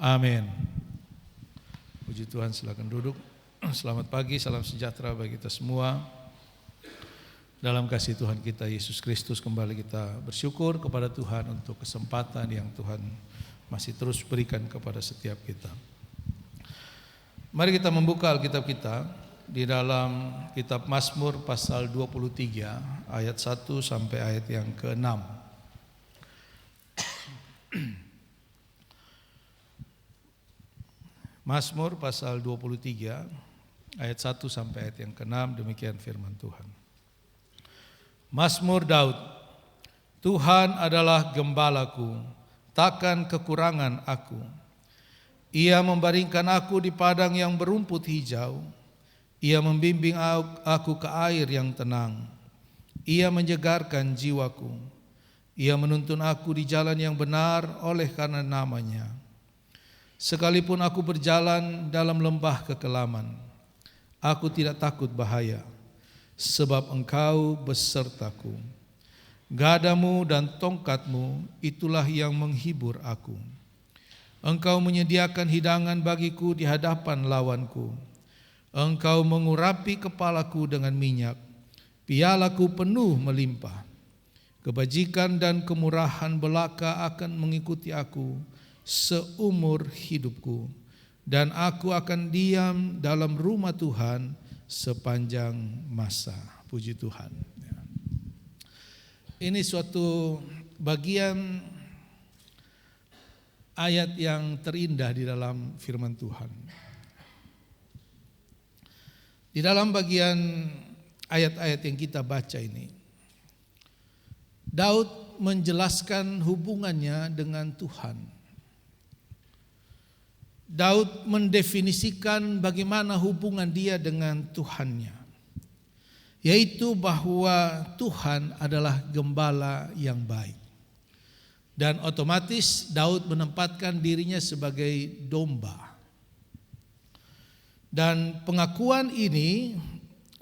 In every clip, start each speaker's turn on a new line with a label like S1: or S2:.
S1: Amin. Puji Tuhan, silakan duduk. Selamat pagi, salam sejahtera bagi kita semua. Dalam kasih Tuhan kita Yesus Kristus, kembali kita bersyukur kepada Tuhan untuk kesempatan yang Tuhan masih terus berikan kepada setiap kita. Mari kita membuka Alkitab kita di dalam kitab Mazmur pasal 23 ayat 1 sampai ayat yang ke-6. Mazmur pasal 23 ayat 1 sampai ayat yang ke-6, demikian firman Tuhan. Mazmur Daud. Tuhan adalah gembalaku, takkan kekurangan aku. Ia membaringkan aku di padang yang berumput hijau. Ia membimbing aku ke air yang tenang. Ia menyegarkan jiwaku. Ia menuntun aku di jalan yang benar oleh karena namanya. Sekalipun aku berjalan dalam lembah kekelaman, aku tidak takut bahaya, sebab Engkau besertaku. Gadamu dan tongkatmu itulah yang menghibur aku. Engkau menyediakan hidangan bagiku di hadapan lawanku. Engkau mengurapi kepalaku dengan minyak, pialaku penuh melimpah. Kebajikan dan kemurahan belaka akan mengikuti aku seumur hidupku, dan aku akan diam dalam rumah Tuhan sepanjang masa. Puji Tuhan. Ini suatu bagian ayat yang terindah di dalam firman Tuhan. Di dalam bagian ayat-ayat yang kita baca ini, Daud menjelaskan hubungannya dengan Tuhan. Daud mendefinisikan bagaimana hubungan dia dengan Tuhannya, yaitu bahwa Tuhan adalah gembala yang baik. Dan otomatis Daud menempatkan dirinya sebagai domba. Dan pengakuan ini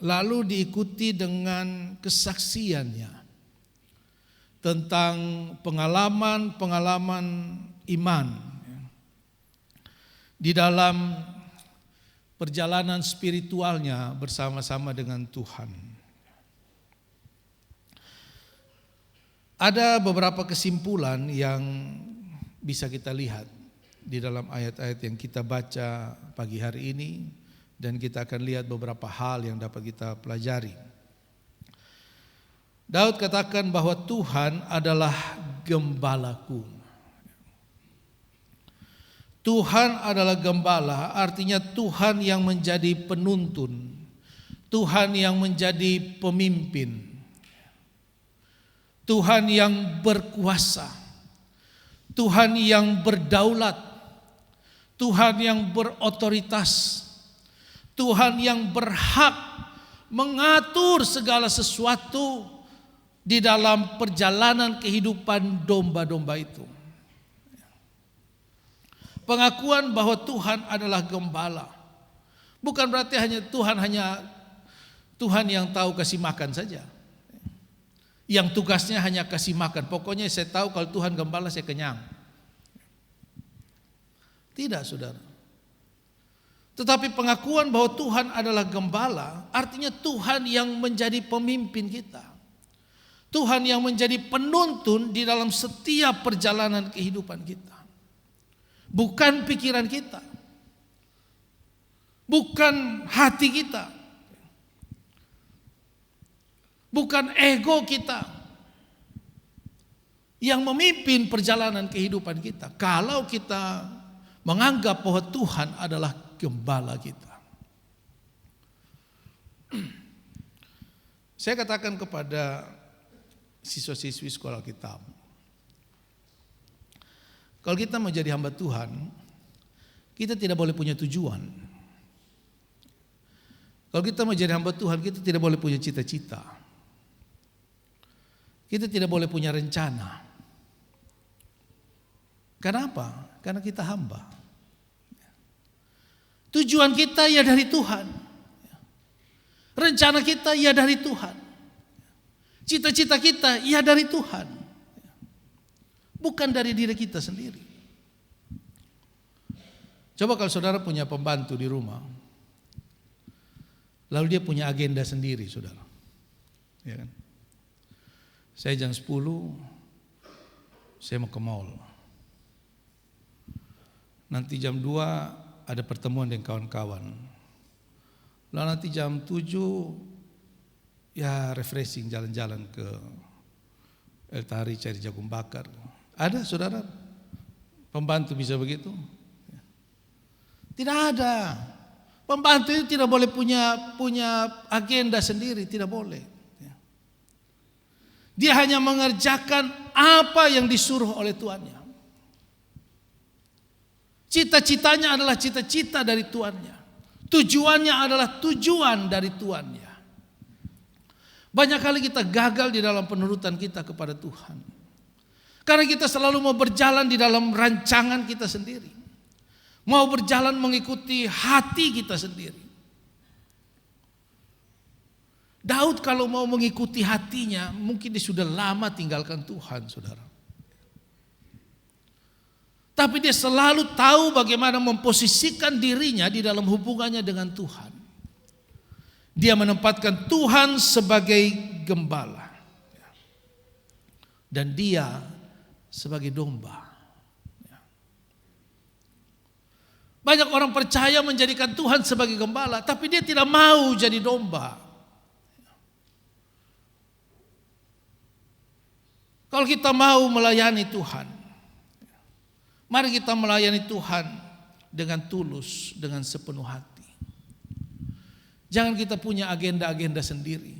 S1: lalu diikuti dengan kesaksiannya tentang pengalaman-pengalaman iman di dalam perjalanan spiritualnya bersama-sama dengan Tuhan. Ada beberapa kesimpulan yang bisa kita lihat di dalam ayat-ayat yang kita baca pagi hari ini, dan kita akan lihat beberapa hal yang dapat kita pelajari. Daud katakan bahwa Tuhan adalah gembalaku. Tuhan adalah gembala, artinya Tuhan yang menjadi penuntun, Tuhan yang menjadi pemimpin, Tuhan yang berkuasa, Tuhan yang berdaulat, Tuhan yang berotoritas, Tuhan yang berhak mengatur segala sesuatu di dalam perjalanan kehidupan domba-domba itu. Pengakuan bahwa Tuhan adalah gembala bukan berarti hanya Tuhan yang tahu kasih makan saja, yang tugasnya hanya kasih makan. Pokoknya saya tahu kalau Tuhan gembala saya kenyang. Tidak, saudara. Tetapi pengakuan bahwa Tuhan adalah gembala artinya Tuhan yang menjadi pemimpin kita, Tuhan yang menjadi penuntun di dalam setiap perjalanan kehidupan kita. Bukan pikiran kita, bukan hati kita, bukan ego kita yang memimpin perjalanan kehidupan kita. Kalau kita menganggap bahwa Tuhan adalah gembala kita. Saya katakan kepada siswa-siswi sekolah Alkitab, kalau kita mau jadi hamba Tuhan, kita tidak boleh punya tujuan. Kalau kita mau jadi hamba Tuhan, kita tidak boleh punya cita-cita. Kita tidak boleh punya rencana. Kenapa? Karena kita hamba. Tujuan kita ya dari Tuhan. Rencana kita ya dari Tuhan. Cita-cita kita ya dari Tuhan. Bukan dari diri kita sendiri. Coba kalau saudara punya pembantu di rumah, lalu dia punya agenda sendiri, saudara. Ya kan? Saya jam 10, saya mau ke mall. Nanti jam 2 ada pertemuan dengan kawan-kawan. Lalu nanti jam 7 ya refreshing, jalan-jalan ke El Tari cari jagung bakar. Ada saudara pembantu bisa begitu? Tidak ada. Pembantu itu tidak boleh punya agenda sendiri, tidak boleh. Dia hanya mengerjakan apa yang disuruh oleh tuannya. Cita-citanya adalah cita-cita dari tuannya. Tujuannya adalah tujuan dari tuannya. Banyak kali kita gagal di dalam penurutan kita kepada Tuhan. Karena kita selalu mau berjalan di dalam rancangan kita sendiri. Mau berjalan mengikuti hati kita sendiri. Daud kalau mau mengikuti hatinya, mungkin dia sudah lama tinggalkan Tuhan, saudara. Tapi dia selalu tahu bagaimana memposisikan dirinya di dalam hubungannya dengan Tuhan. Dia menempatkan Tuhan sebagai gembala. Dan dia sebagai domba. Banyak orang percaya menjadikan Tuhan sebagai gembala, tapi dia tidak mau jadi domba. Kalau kita mau melayani Tuhan, mari kita melayani Tuhan dengan tulus, dengan sepenuh hati. Jangan kita punya agenda-agenda sendiri.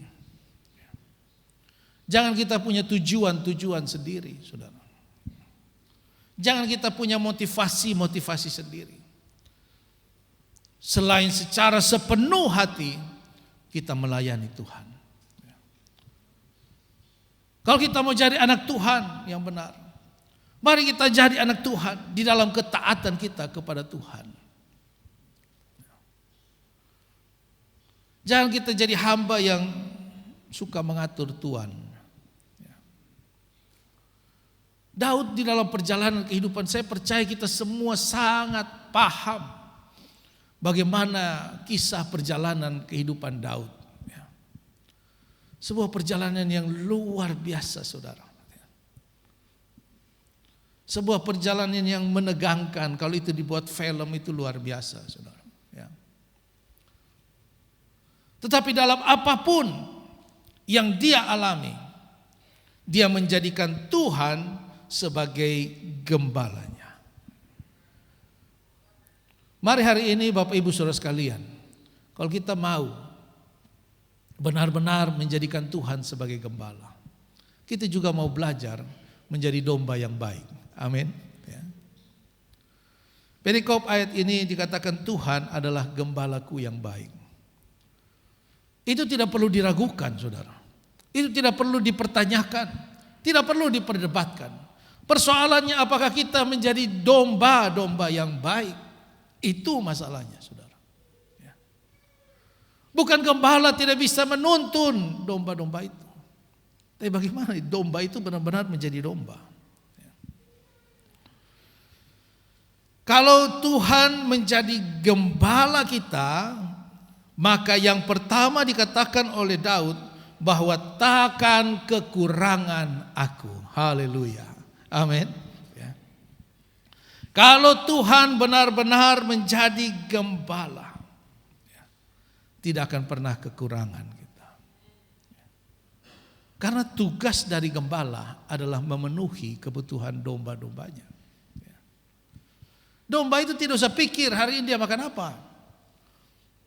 S1: Jangan kita punya tujuan-tujuan sendiri, saudara. Jangan kita punya motivasi-motivasi sendiri. Selain secara sepenuh hati kita melayani Tuhan. Kalau kita mau jadi anak Tuhan yang benar, mari kita jadi anak Tuhan di dalam ketaatan kita kepada Tuhan. Jangan kita jadi hamba yang suka mengatur Tuhan. Daud di dalam perjalanan kehidupan, saya percaya kita semua sangat paham bagaimana kisah perjalanan kehidupan Daud. Sebuah perjalanan yang luar biasa, saudara. Sebuah perjalanan yang menegangkan, kalau itu dibuat film itu luar biasa, saudara. Tetapi dalam apapun yang dia alami, dia menjadikan Tuhan sebagai gembalanya. Mari hari ini Bapak Ibu Saudara sekalian, kalau kita mau benar-benar menjadikan Tuhan sebagai gembala, kita juga mau belajar menjadi domba yang baik. Amin. Perikop ayat ini dikatakan Tuhan adalah gembalaku yang baik. Itu tidak perlu diragukan, saudara. Itu tidak perlu dipertanyakan, tidak perlu diperdebatkan. Persoalannya apakah kita menjadi domba-domba yang baik? Itu masalahnya, saudara. Bukan gembala tidak bisa menuntun domba-domba itu. Tapi bagaimana domba itu benar-benar menjadi domba? Kalau Tuhan menjadi gembala kita, maka yang pertama dikatakan oleh Daud bahwa takkan kekurangan aku. Haleluya. Amin. Kalau Tuhan benar-benar menjadi gembala, tidak akan pernah kekurangan kita. Karena tugas dari gembala adalah memenuhi kebutuhan domba-dombanya. Domba itu tidak usah pikir hari ini dia makan apa.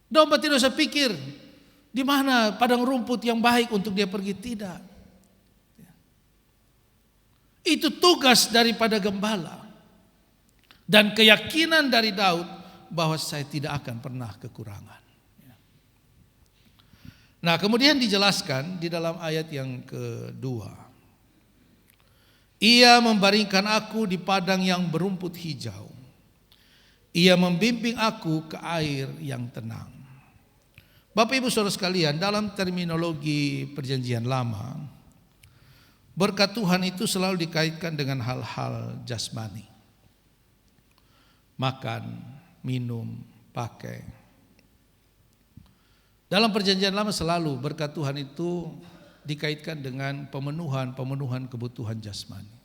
S1: Domba tidak usah pikir di mana padang rumput yang baik untuk dia pergi, tidak. Itu tugas daripada gembala. Dan keyakinan dari Daud bahwa saya tidak akan pernah kekurangan. Nah, kemudian dijelaskan di dalam ayat yang kedua. Ia membaringkan aku di padang yang berumput hijau. Ia membimbing aku ke air yang tenang. Bapak Ibu Saudara sekalian, dalam terminologi perjanjian lama, berkat Tuhan itu selalu dikaitkan dengan hal-hal jasmani. Makan, minum, pakai. Dalam perjanjian lama selalu berkat Tuhan itu dikaitkan dengan pemenuhan kebutuhan jasmani.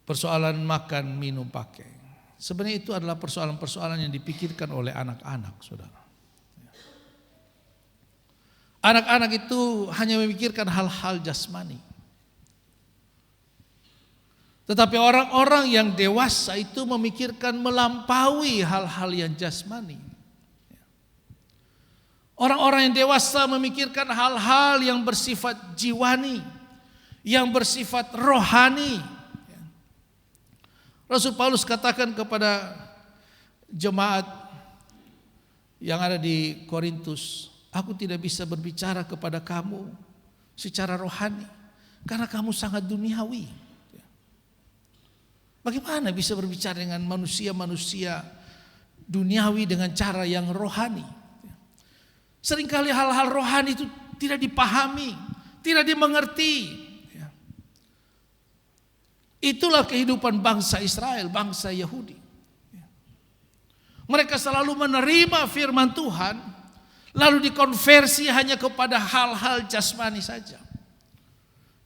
S1: Persoalan makan, minum, pakai. Sebenarnya itu adalah persoalan-persoalan yang dipikirkan oleh anak-anak, saudara. Anak-anak itu hanya memikirkan hal-hal jasmani. Tetapi orang-orang yang dewasa itu memikirkan melampaui hal-hal yang jasmani. Orang-orang yang dewasa memikirkan hal-hal yang bersifat jiwani, yang bersifat rohani. Rasul Paulus katakan kepada jemaat yang ada di Korintus, aku tidak bisa berbicara kepada kamu secara rohani karena kamu sangat duniawi. Bagaimana bisa berbicara dengan manusia-manusia duniawi dengan cara yang rohani? Seringkali hal-hal rohani itu tidak dipahami, tidak dimengerti. Itulah kehidupan bangsa Israel, bangsa Yahudi. Mereka selalu menerima firman Tuhan, lalu dikonversi hanya kepada hal-hal jasmani saja.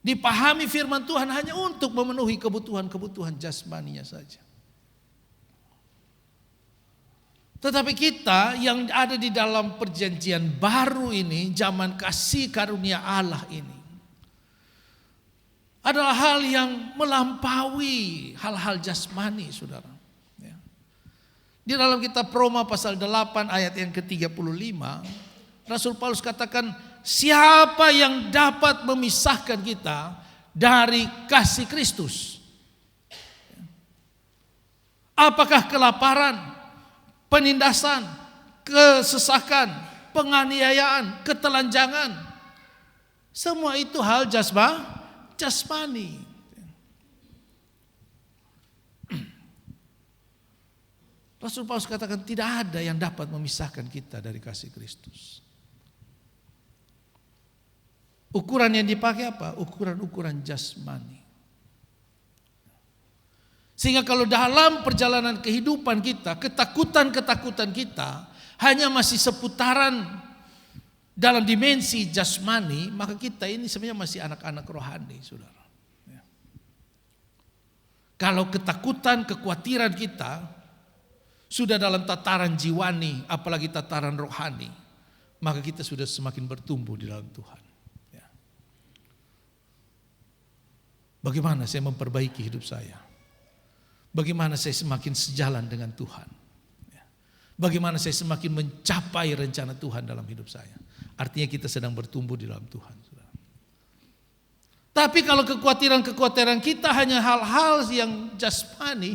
S1: Dipahami firman Tuhan hanya untuk memenuhi kebutuhan-kebutuhan jasmaninya saja. Tetapi kita yang ada di dalam perjanjian baru ini, zaman kasih karunia Allah ini, adalah hal yang melampaui hal-hal jasmani, saudara. Di dalam kitab Roma pasal 8 ayat yang ke-35, Rasul Paulus katakan, siapa yang dapat memisahkan kita dari kasih Kristus? Apakah kelaparan, penindasan, kesesakan, penganiayaan, ketelanjangan? Semua itu hal jasmani. Rasul Paulus katakan tidak ada yang dapat memisahkan kita dari kasih Kristus. Ukuran yang dipakai apa? Ukuran jasmani. Sehingga kalau dalam perjalanan kehidupan kita, ketakutan kita hanya masih seputaran dalam dimensi jasmani, maka kita ini sebenarnya masih anak-anak rohani, saudara. Kalau ketakutan, kekhawatiran kita sudah dalam tataran jiwani, apalagi tataran rohani, maka kita sudah semakin bertumbuh di dalam Tuhan. Bagaimana saya memperbaiki hidup saya? Bagaimana saya semakin sejalan dengan Tuhan? Bagaimana saya semakin mencapai rencana Tuhan dalam hidup saya? Artinya kita sedang bertumbuh di dalam Tuhan. Tapi kalau kekhawatiran kita hanya hal-hal yang jasmani,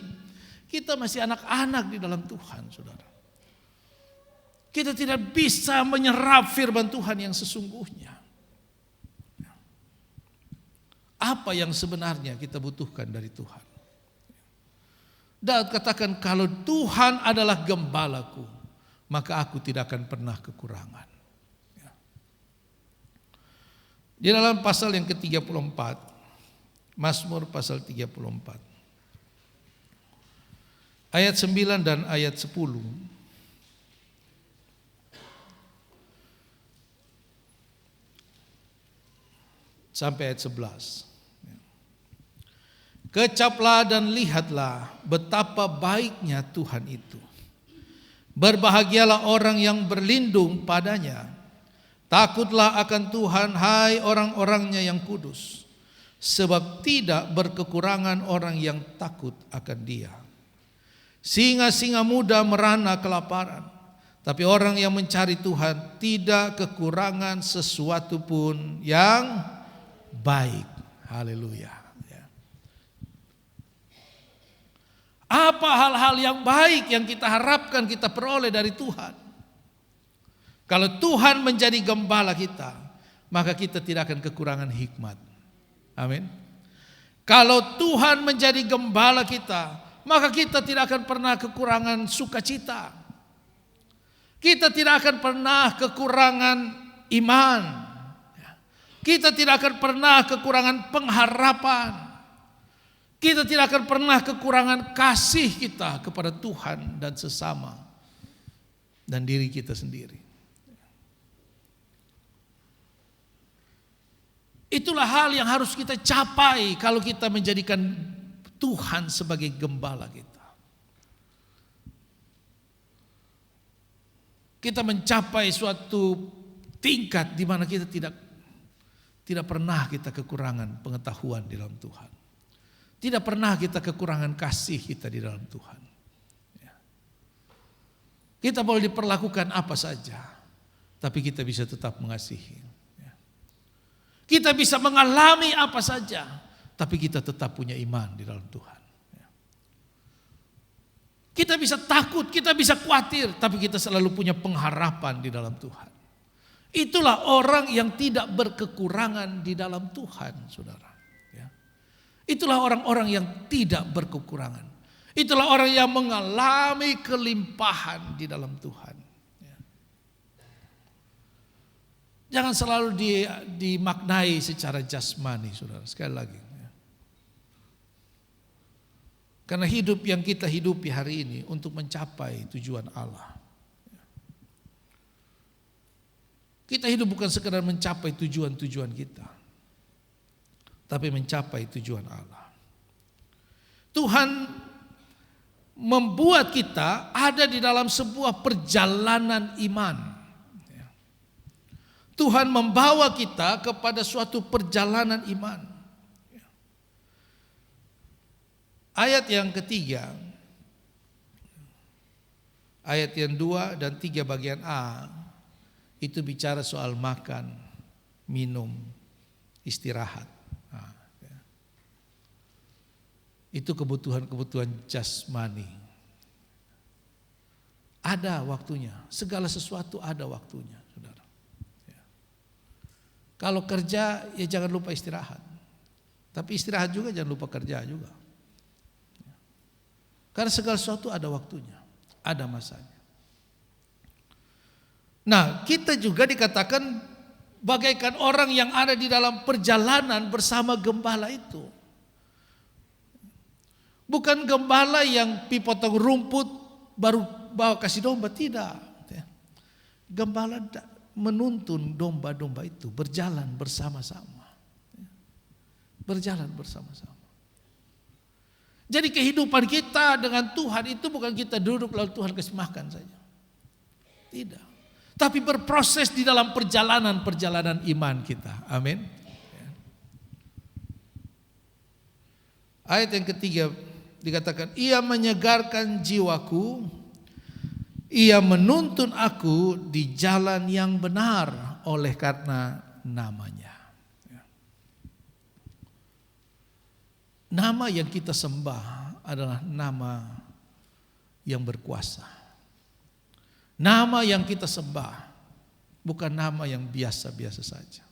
S1: kita masih anak-anak di dalam Tuhan, saudara. Kita tidak bisa menyerap firman Tuhan yang sesungguhnya. Apa yang sebenarnya kita butuhkan dari Tuhan? Daud katakan, kalau Tuhan adalah gembalaku, maka aku tidak akan pernah kekurangan. Di dalam pasal yang ke-34, Mazmur pasal 34, ayat 9 dan ayat 10, sampai ayat 11. Kecaplah dan lihatlah betapa baiknya Tuhan itu. Berbahagialah orang yang berlindung padanya. Takutlah akan Tuhan, hai orang-orangnya yang kudus. Sebab tidak berkekurangan orang yang takut akan Dia. Singa-singa muda merana kelaparan, tapi orang yang mencari Tuhan tidak kekurangan sesuatu pun yang baik. Haleluya. Apa hal-hal yang baik yang kita harapkan kita peroleh dari Tuhan? Kalau Tuhan menjadi gembala kita, maka kita tidak akan kekurangan hikmat. Amin. Kalau Tuhan menjadi gembala kita, maka kita tidak akan pernah kekurangan sukacita. Kita tidak akan pernah kekurangan iman. Kita tidak akan pernah kekurangan pengharapan. Kita tidak akan pernah kekurangan kasih kita kepada Tuhan dan sesama dan diri kita sendiri. Itulah hal yang harus kita capai kalau kita menjadikan Tuhan sebagai gembala kita. Kita mencapai suatu tingkat di mana kita tidak pernah kita kekurangan pengetahuan di dalam Tuhan. Tidak pernah kita kekurangan kasih kita di dalam Tuhan. Kita boleh diperlakukan apa saja, tapi kita bisa tetap mengasihi. Kita bisa mengalami apa saja, tapi kita tetap punya iman di dalam Tuhan. Kita bisa takut, kita bisa khawatir, tapi kita selalu punya pengharapan di dalam Tuhan. Itulah orang yang tidak berkekurangan di dalam Tuhan, saudara. Itulah orang-orang yang tidak berkekurangan. Itulah orang yang mengalami kelimpahan di dalam Tuhan. Jangan selalu dimaknai secara jasmani, saudara. Sekali lagi. Karena hidup yang kita hidupi hari ini untuk mencapai tujuan Allah. Kita hidup bukan sekedar mencapai tujuan-tujuan kita, tapi mencapai tujuan Allah. Tuhan membuat kita ada di dalam sebuah perjalanan iman. Tuhan membawa kita kepada suatu perjalanan iman. Ayat yang ketiga, ayat yang 2 dan 3 bagian A, itu bicara soal makan, minum, istirahat. Itu kebutuhan-kebutuhan jasmani. Ada waktunya, segala sesuatu ada waktunya, saudara. Kalau kerja, ya jangan lupa istirahat. Tapi istirahat juga jangan lupa kerja juga. Karena segala sesuatu ada waktunya, ada masanya. Nah, kita juga dikatakan bagaikan orang yang ada di dalam perjalanan bersama gembala itu. Bukan gembala yang pi potong rumput baru bawa kasih domba, tidak. Gembala menuntun domba-domba itu berjalan bersama-sama. Berjalan bersama-sama. Jadi kehidupan kita dengan Tuhan itu bukan kita duduk lalu Tuhan kasih makan saja. Tidak. Tapi berproses di dalam perjalanan iman kita. Amin. Ayat yang ketiga dikatakan, ia menyegarkan jiwaku, ia menuntun aku di jalan yang benar oleh karena namanya. Nama yang kita sembah adalah nama yang berkuasa. Nama yang kita sembah bukan nama yang biasa-biasa saja.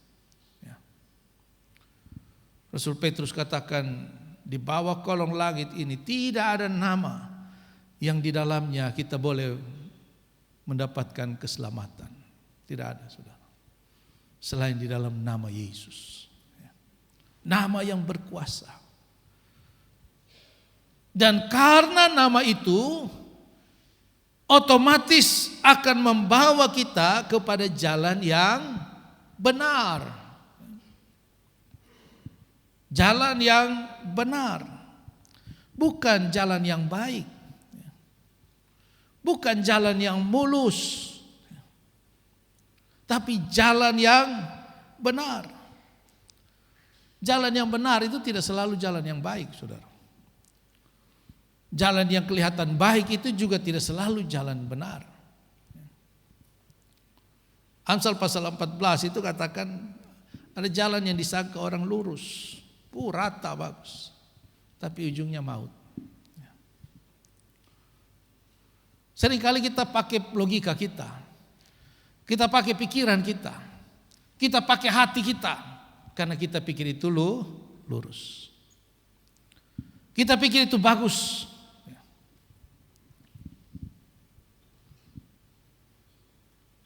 S1: Rasul Petrus katakan, di bawah kolong langit ini tidak ada nama yang di dalamnya kita boleh mendapatkan keselamatan. Tidak ada, saudara. Selain di dalam nama Yesus. Nama yang berkuasa. Dan karena nama itu otomatis akan membawa kita kepada jalan yang benar. Jalan yang benar. Bukan jalan yang baik. Bukan jalan yang mulus. Tapi jalan yang benar. Jalan yang benar itu tidak selalu jalan yang baik, saudara. Jalan yang kelihatan baik itu juga tidak selalu jalan benar. Amsal pasal 14 itu katakan ada jalan yang disangka orang lurus, rata bagus, tapi ujungnya maut. Seringkali kita pakai logika kita pakai pikiran kita pakai hati kita, karena kita pikir itu lurus. Kita pikir itu bagus.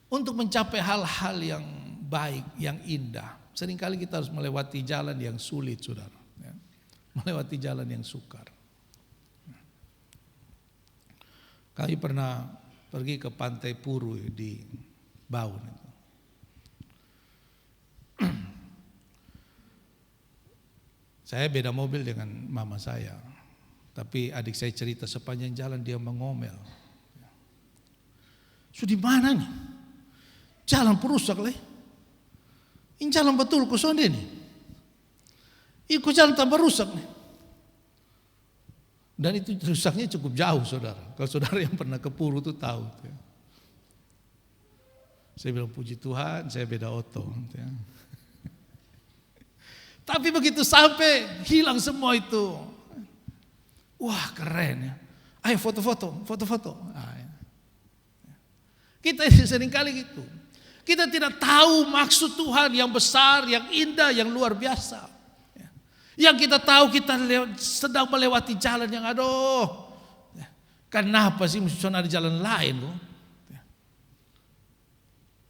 S1: Untuk mencapai hal-hal yang baik, yang indah, seringkali kita harus melewati jalan yang sulit, saudara. melewati jalan yang sukar. Kami pernah pergi ke Pantai Puru di Baun. Saya beda mobil dengan mama saya, tapi adik saya cerita sepanjang jalan dia mengomel. Sudah di mana nih? Jalan perusak leh. Ini jalan betul kusonde nih. Ikut jalan tambah rusak nih. Dan itu rusaknya cukup jauh, saudara. Kalau saudara yang pernah ke Puru itu tahu. Saya bilang puji Tuhan, saya beda oto. Tapi begitu sampai hilang semua itu. Wah keren ya. Ayo foto-foto. Kita seringkali gitu. Kita tidak tahu maksud Tuhan yang besar, yang indah, yang luar biasa. Yang kita tahu kita sedang melewati jalan yang aduh. Kenapa sih mesti ada jalan lain loh?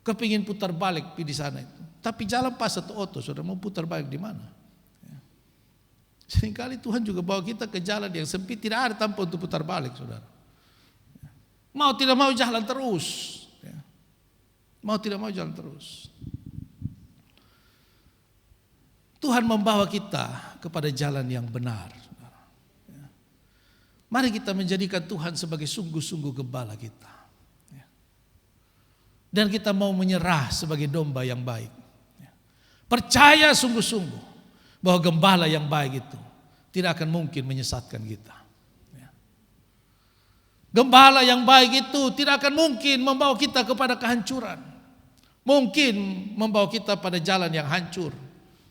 S1: Kepingin putar balik di sana itu. Tapi jalan pas satu oto, saudara mau putar balik di mana? Seringkali Tuhan juga bawa kita ke jalan yang sempit, tidak ada tempat untuk putar balik, saudara. Mau tidak mau jalan terus. Mau tidak mau jalan terus. Tuhan membawa kita kepada jalan yang benar, saudara. Mari kita menjadikan Tuhan sebagai sungguh-sungguh gembala kita. Dan kita mau menyerah sebagai domba yang baik. Percaya sungguh-sungguh bahwa gembala yang baik itu tidak akan mungkin menyesatkan kita. Gembala yang baik itu tidak akan mungkin membawa kita kepada kehancuran. Mungkin membawa kita pada jalan yang hancur,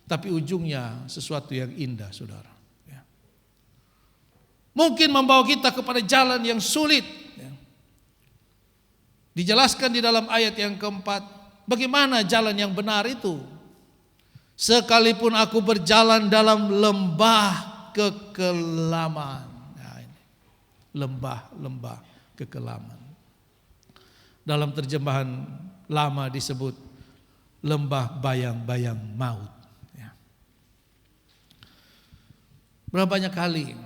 S1: tapi ujungnya sesuatu yang indah, saudara. Mungkin membawa kita kepada jalan yang sulit. Dijelaskan di dalam ayat yang keempat, bagaimana jalan yang benar itu. Sekalipun aku berjalan dalam lembah kekelaman. Nah, ini. Lembah kekelaman. Dalam terjemahan lama disebut lembah bayang-bayang maut. Berapa banyak kali,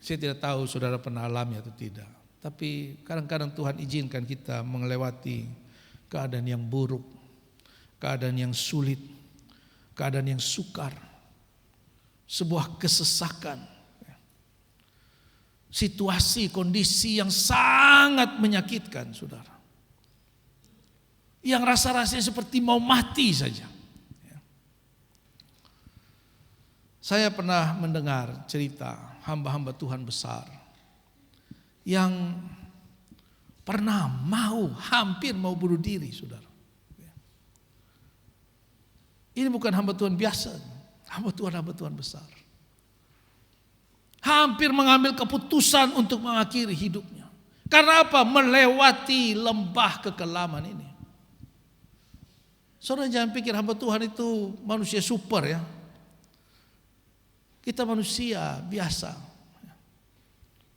S1: saya tidak tahu saudara pernah alami atau tidak. Tapi kadang-kadang Tuhan izinkan kita melewati keadaan yang buruk, keadaan yang sulit, keadaan yang sukar, sebuah kesesakan, situasi, kondisi yang sangat menyakitkan, saudara. Yang rasa-rasanya seperti mau mati saja. Saya pernah mendengar cerita hamba-hamba Tuhan besar yang pernah hampir mau bunuh diri, saudara. Ini bukan hamba Tuhan biasa, hamba Tuhan besar. Hampir mengambil keputusan untuk mengakhiri hidupnya. Karena apa? Melewati lembah kekelaman ini. Saudara jangan pikir hamba Tuhan itu manusia super ya. Kita manusia biasa.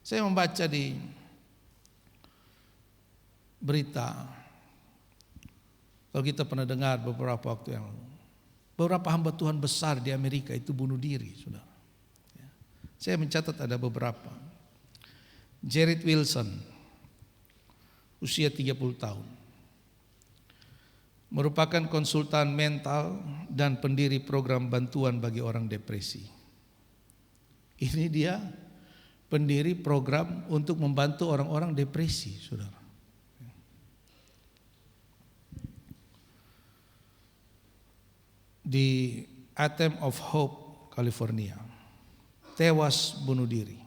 S1: Saya membaca di berita, kalau kita pernah dengar beberapa waktu yang lalu, beberapa hamba Tuhan besar di Amerika itu bunuh diri, saudara. Saya mencatat ada beberapa. Jared Wilson, usia 30 tahun, merupakan konsultan mental dan pendiri program bantuan bagi orang depresi. Ini dia pendiri program untuk membantu orang-orang depresi, saudara. Di Athens of Hope, California, tewas bunuh diri.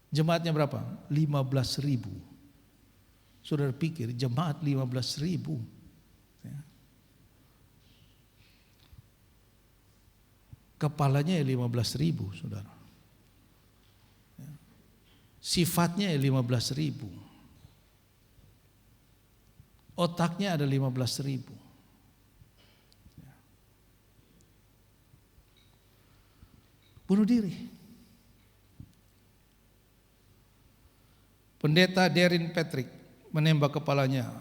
S1: Jemaatnya berapa? 15.000. Saudara pikir jemaat 15.000. Kepalanya 15.000, saudara. Sifatnya 15.000. Otaknya ada 15.000. Bunuh diri. Pendeta Darren Patrick menembak kepalanya.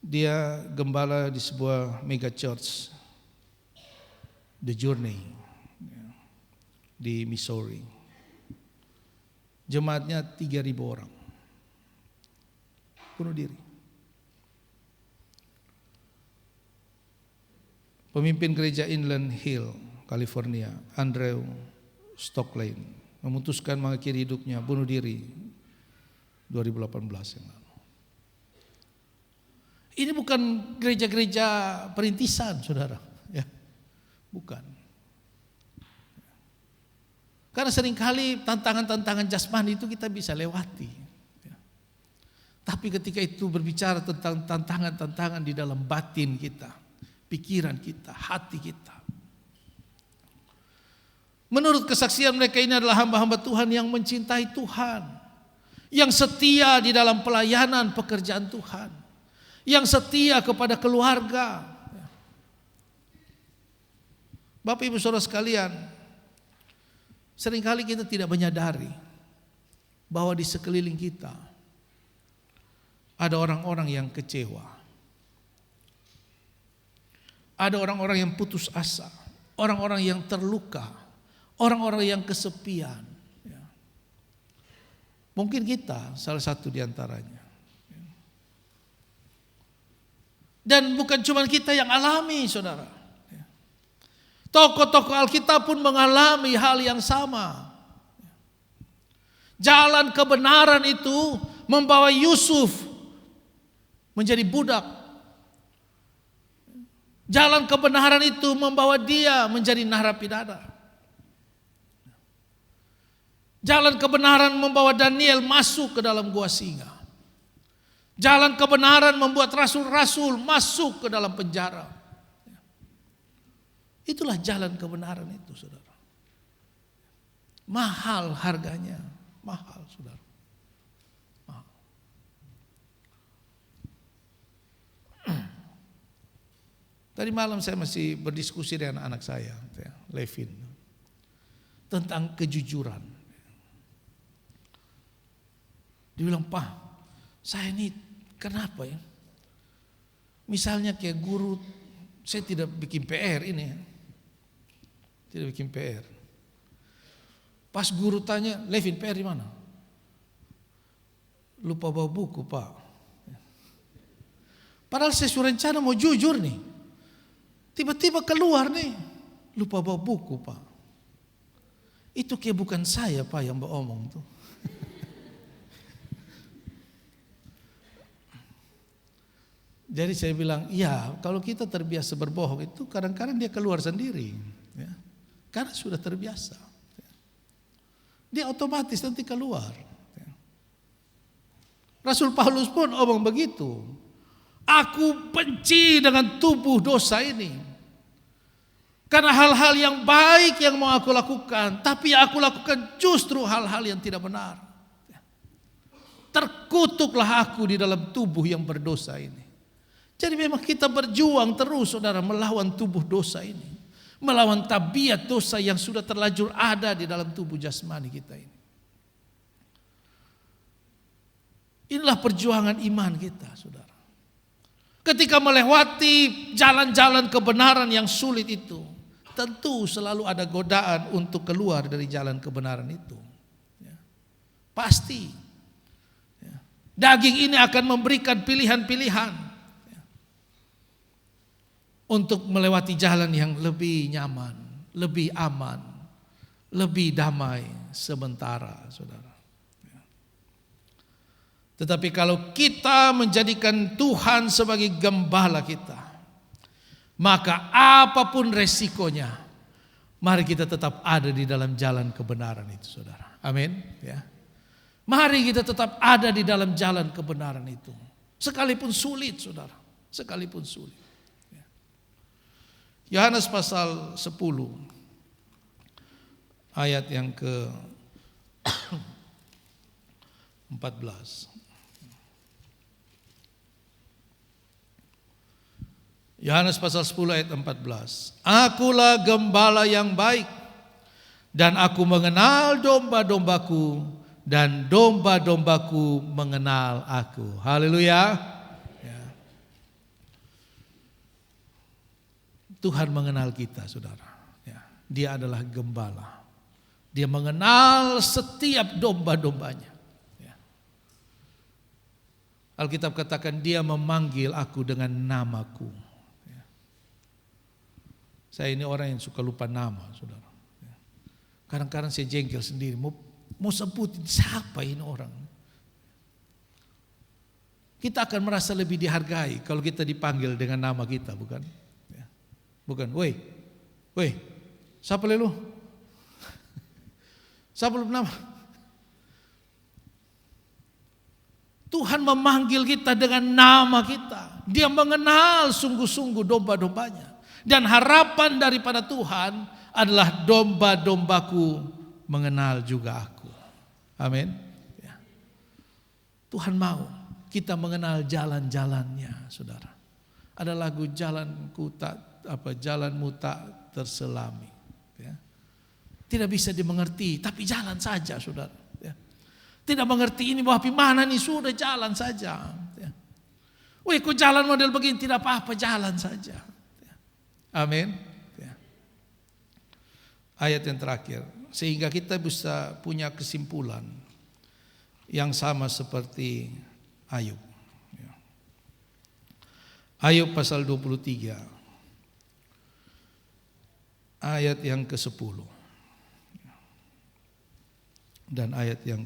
S1: Dia gembala di sebuah mega church, The Journey. di Missouri. Jemaatnya 3.000 orang. Bunuh diri. Pemimpin gereja Inland Hill, California, Andrew Stocklane, memutuskan mengakhiri hidupnya, bunuh diri 2018 yang lalu. Ini bukan gereja-gereja perintisan, saudara. Ya, bukan. Karena seringkali tantangan-tantangan jasmani itu kita bisa lewati. Ya. Tapi ketika itu berbicara tentang tantangan-tantangan di dalam batin kita, pikiran kita, hati kita. Menurut kesaksian mereka, ini adalah hamba-hamba Tuhan yang mencintai Tuhan, yang setia di dalam pelayanan pekerjaan Tuhan, yang setia kepada keluarga. Bapak Ibu Saudara sekalian, seringkali kita tidak menyadari bahwa di sekeliling kita ada orang-orang yang kecewa, ada orang-orang yang putus asa, orang-orang yang terluka, orang-orang yang kesepian. Mungkin kita salah satu di antaranya. Dan bukan cuma kita yang alami, saudara. Tokoh-tokoh Alkitab pun mengalami hal yang sama. Jalan kebenaran itu membawa Yusuf menjadi budak. Jalan kebenaran itu membawa dia menjadi narapidana. Jalan kebenaran membawa Daniel masuk ke dalam gua singa. Jalan kebenaran membuat rasul-rasul masuk ke dalam penjara. Itulah jalan kebenaran itu, saudara. Mahal harganya, mahal, saudara. Mahal. Tadi malam saya masih berdiskusi dengan anak saya, Levin, tentang kejujuran. Dia bilang, "Pak, saya ini kenapa ya? Misalnya kayak guru, saya tidak bikin PR ini. Tidak bikin PR. Pas guru tanya, Levin, PR di mana? Lupa bawa buku, Pak. Padahal saya sudah rencana mau jujur nih. Tiba-tiba keluar nih, lupa bawa buku, Pak. Itu kayak bukan saya, Pak, yang beromong tuh. Jadi saya bilang, iya, kalau kita terbiasa berbohong itu kadang-kadang dia keluar sendiri, ya, karena sudah terbiasa. Dia otomatis nanti keluar. Rasul Paulus pun omong begitu. Aku benci dengan tubuh dosa ini, karena hal-hal yang baik yang mau aku lakukan, tapi yang aku lakukan justru hal-hal yang tidak benar. Terkutuklah aku di dalam tubuh yang berdosa ini. Jadi memang kita berjuang terus, saudara, melawan tubuh dosa ini, melawan tabiat dosa yang sudah terlanjur ada di dalam tubuh jasmani kita ini. Inilah perjuangan iman kita, saudara. Ketika melewati jalan-jalan kebenaran yang sulit itu, tentu selalu ada godaan untuk keluar dari jalan kebenaran itu. Ya, pasti. Ya. Daging ini akan memberikan pilihan-pilihan untuk melewati jalan yang lebih nyaman, lebih aman, lebih damai sementara, saudara. Tetapi kalau kita menjadikan Tuhan sebagai gembala kita, maka apapun resikonya, mari kita tetap ada di dalam jalan kebenaran itu, saudara. Amin. Ya. Mari kita tetap ada di dalam jalan kebenaran itu, sekalipun sulit, saudara. Sekalipun sulit. Yohanes pasal 10 ayat yang ke 14. Yohanes pasal 10 ayat 14. Akulah gembala yang baik, dan aku mengenal domba-dombaku, dan domba-dombaku mengenal aku. Haleluya. Tuhan mengenal kita, saudara. Ya, dia adalah gembala. Dia mengenal setiap domba-dombanya. Ya. Alkitab katakan dia memanggil aku dengan namaku. Ya. Saya ini orang yang suka lupa nama, saudara. Ya. Kadang-kadang saya jengkel sendiri, mau sebutin siapa ini orang. Kita akan merasa lebih dihargai kalau kita dipanggil dengan nama kita, bukan? Ya. Bukan, woi, siapa lu? Saya belum nama. Tuhan memanggil kita dengan nama kita. Dia mengenal sungguh-sungguh domba-dombanya. Dan harapan daripada Tuhan adalah domba-dombaku mengenal juga aku. Amin. Ya. Tuhan mau kita mengenal jalan-jalannya, saudara. Ada lagu jalanmu tak terselami. Ya. Tidak bisa dimengerti, tapi jalan saja, saudara. Ya. Tidak mengerti ini bahwa mana nih, sudah jalan saja. Ya. Wih, kok jalan model begini, tidak apa-apa, jalan saja. Ya. Amin. Ya. Ayat yang terakhir, sehingga kita bisa punya kesimpulan yang sama seperti Ayub. Ya. Ayub pasal 23, ayat yang ke-10. Dan ayat yang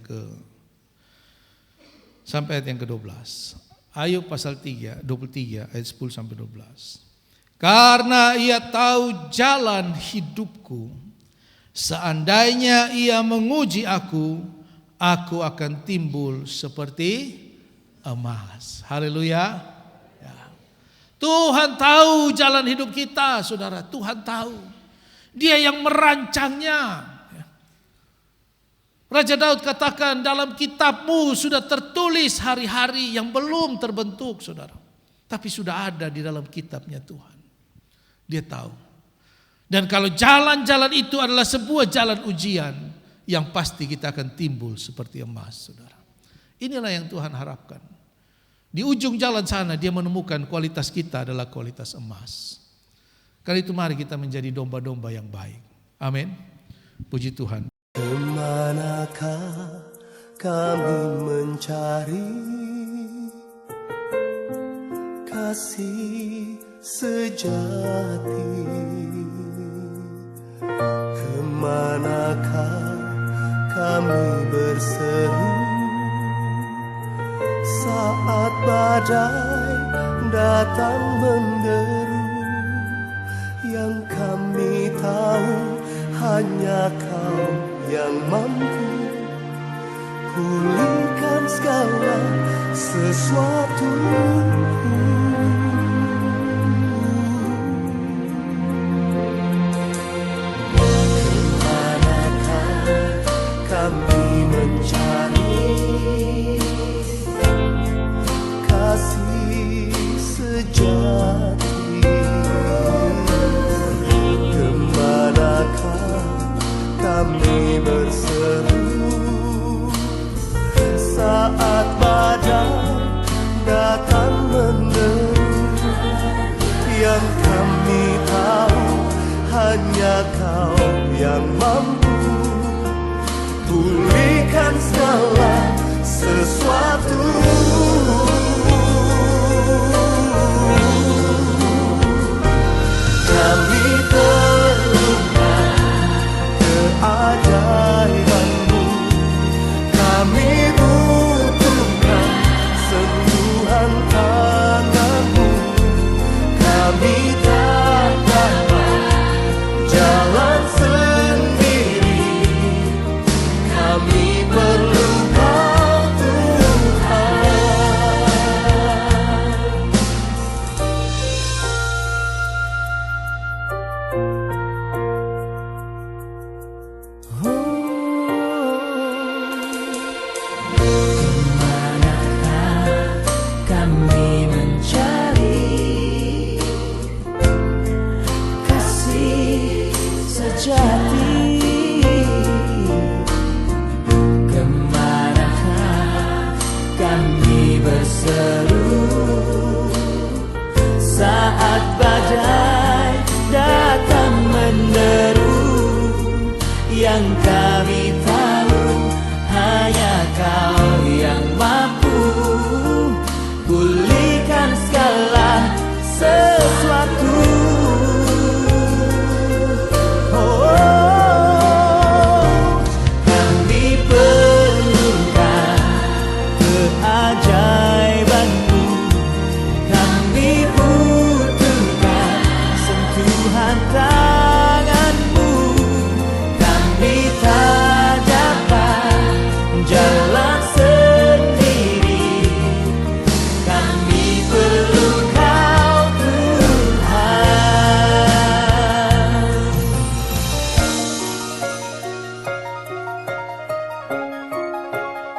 S1: sampai ayat yang ke-12. Ayub pasal 23 ayat 10 sampai 12. Karena ia tahu jalan hidupku, seandainya ia menguji aku akan timbul seperti emas. Haleluya. Ya. Tuhan tahu jalan hidup kita, saudara. Tuhan tahu. Dia yang merancangnya. Raja Daud katakan, dalam kitabmu sudah tertulis hari-hari yang belum terbentuk, saudara. Tapi sudah ada di dalam kitabnya Tuhan. Dia tahu. Dan kalau jalan-jalan itu adalah sebuah jalan ujian, yang pasti kita akan timbul seperti emas, saudara. Inilah yang Tuhan harapkan. Di ujung jalan sana dia menemukan kualitas kita adalah kualitas emas. Karena itu mari kita menjadi domba-domba yang baik. Amin. Puji Tuhan.
S2: Kemanakah kami mencari kasih sejati? Kemanakah kami berseru saat badai datang menderu? Yang kami tahu hanya Kau yang mampu pulihkan segala sesuatu. Kemanakah kami mencari kasih sejati? Kemanakah kami berseru saat badai datang menderu? Yang kami tahu hanya Kau yang mampu pulihkan segala sesuatu. Kami perlukan keajaiban-Mu, kami butuhkan sentuhan tangan-Mu. Kami tak dapat jalan sendiri, kami perlu Kau Tuhan. Kemanakah kami berseru saat badai datang menderu? Yang kami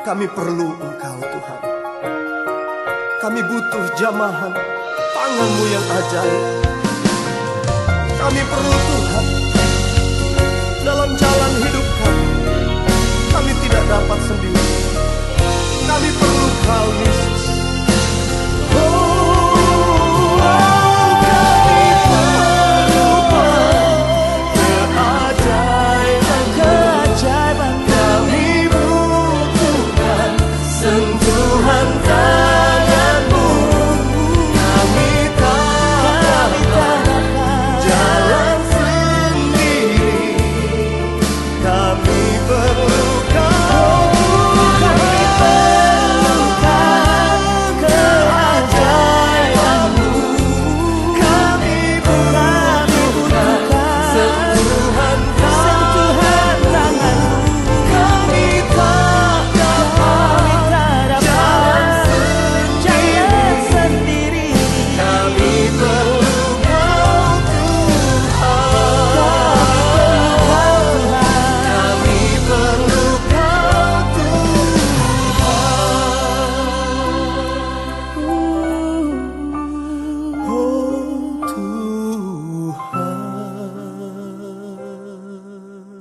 S2: kami perlu Engkau Tuhan. Kami butuh jamahan tangan-Mu yang ajaib. Kami perlu Tuhan